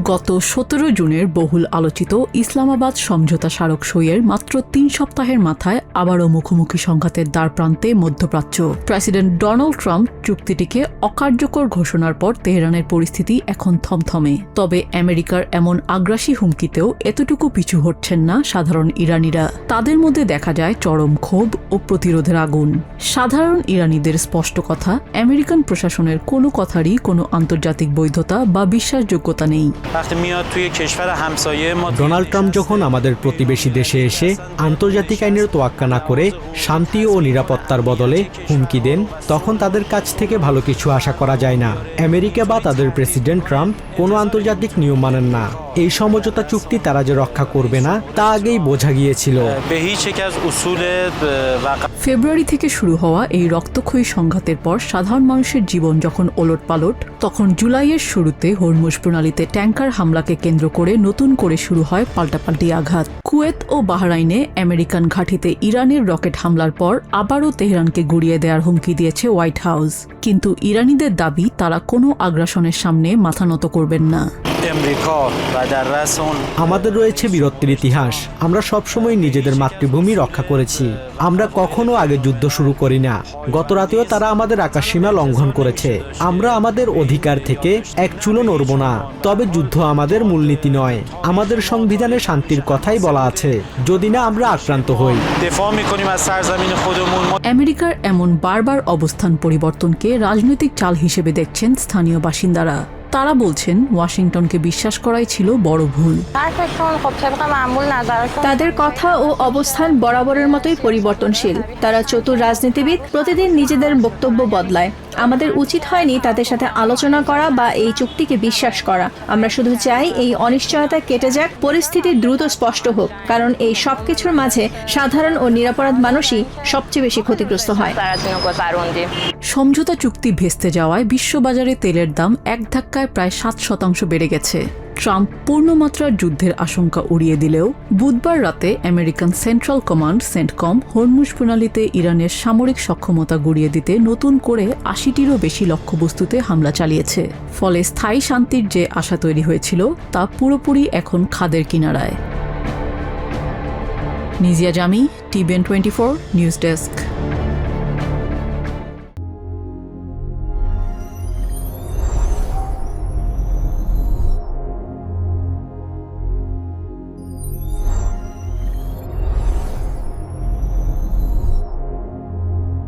গত 17 জুনের বহুল আলোচিত ইসলামাবাদ সমঝোতা স্মারক সইয়ের মাত্র 3 সপ্তাহের মাথায় আবারও মুখোমুখি সংঘাতের দ্বারপ্রান্তে মধ্যপ্রাচ্য। প্রেসিডেন্ট ডোনাল্ড ট্রাম্প চুক্তিটিকে অকার্যকর ঘোষণার পর তেহরানের পরিস্থিতি এখন থমথমে। তবে আমেরিকার এমন আগ্রাসী হুমকিতেও এতটুকু পিছু হটছেন না সাধারণ ইরানিরা। তাদের মধ্যে দেখা যায় চরম ক্ষোভ ও প্রতিরোধের আগুন। সাধারণ ইরানিদের স্পষ্ট কথা, আমেরিকান প্রশাসনের কোনো কথারই কোনো আন্তর্জাতিক বৈধতা বা বিশ্বাসযোগ্যতা নেই। ডোনাল্ড ট্রাম্প যখন আমাদের প্রতিবেশী দেশে এসে আন্তর্জাতিক আইনের তোয়াক্কা না করে শান্তি ও নিরাপত্তার বদলে হুমকি দেন, তখন তাদের কাছ থেকে ভালো কিছু আশা করা যায় না। আমেরিকা বা তাদের প্রেসিডেন্ট ট্রাম্প কোনো আন্তর্জাতিক নিয়ম মানেন না। এই সমঝোতা চুক্তি তারা যে রক্ষা করবে না তা আগেই বোঝা গিয়েছিল। ফেব্রুয়ারি থেকে শুরু হওয়া এই রক্তক্ষয়ী সংঘাতের পর সাধারণ মানুষের জীবন যখন ওলটপালট, তখন জুলাইয়ের শুরুতে হরমুজ প্রণালীতে ট্যাঙ্কার হামলাকে কেন্দ্র করে নতুন করে শুরু হয় পাল্টাপাল্টি আঘাত। কুয়েত ও বাহরাইনে আমেরিকান ঘাঁটিতে ইরানের রকেট হামলার পর আবারও তেহরানকে গুড়িয়ে দেওয়ার হুমকি দিয়েছে হোয়াইট হাউস। কিন্তু ইরানিদের দাবি তারা কোনো আগ্রাসনের সামনে মাথা নত করবেন না। আমাদের রয়েছে বীরত্বের ইতিহাস। আমরা সবসময় নিজেদের মাতৃভূমি রক্ষা করেছি। আমরা কখনো আগে যুদ্ধ শুরু করি না। গত রাতেও তারা আমাদের আকাশসীমা লঙ্ঘন করেছে। আমরা আমাদের অধিকার থেকে এক চুলো নড়ব না। তবে যুদ্ধ আমাদের মূলনীতি নয়। আমাদের সংবিধানে শান্তির কথাই বলা আছে, যদি না আমরা আক্রান্ত হই। আমেরিকার এমন বারবার অবস্থান পরিবর্তনকে রাজনৈতিক চাল হিসেবে দেখছেন স্থানীয় বাসিন্দারা। তারা বলছেন ওয়াশিংটনকে বিশ্বাস করাই ছিল বড় ভুল। তাদের কথা ও অবস্থান বরাবরের মতোই পরিবর্তনশীল। তারা চতুর রাজনীতিবিদ, প্রতিদিন নিজেদের বক্তব্য বদলায়। আমাদের উচিত হয়নি তাদের সাথে আলোচনা করা বা এই চুক্তিকে বিশ্বাস করা। আমরা শুধু চাই এই অনিশ্চয়তা কেটে যাক, পরিস্থিতি দ্রুত স্পষ্ট হোক, কারণ এই সবকিছুর মাঝে সাধারণ ও নিরপরাধ মানুষই সবচেয়ে বেশি ক্ষতিগ্রস্ত হয়। সমঝোতা চুক্তি ভেস্তে যাওয়ায় বিশ্ববাজারে তেলের দাম এক ধাক্কায় প্রায় 7% বেড়ে গেছে। ট্রাম্প পূর্ণমাত্রার যুদ্ধের আশঙ্কা উড়িয়ে দিলেও বুধবার রাতে American Central Command CENTCOM Hormuz প্রণালীতে ইরানের সামরিক সক্ষমতা গুড়িয়ে দিতে নতুন করে 80টিরও বেশি লক্ষ্যবস্তুতে হামলা চালিয়েছে। ফলে স্থায়ী শান্তির যে আশা তৈরি হয়েছিল তা পুরোপুরি এখন খাদের কিনারায়। নিজিয়া জামি, TVN24 নিউজ ডেস্ক।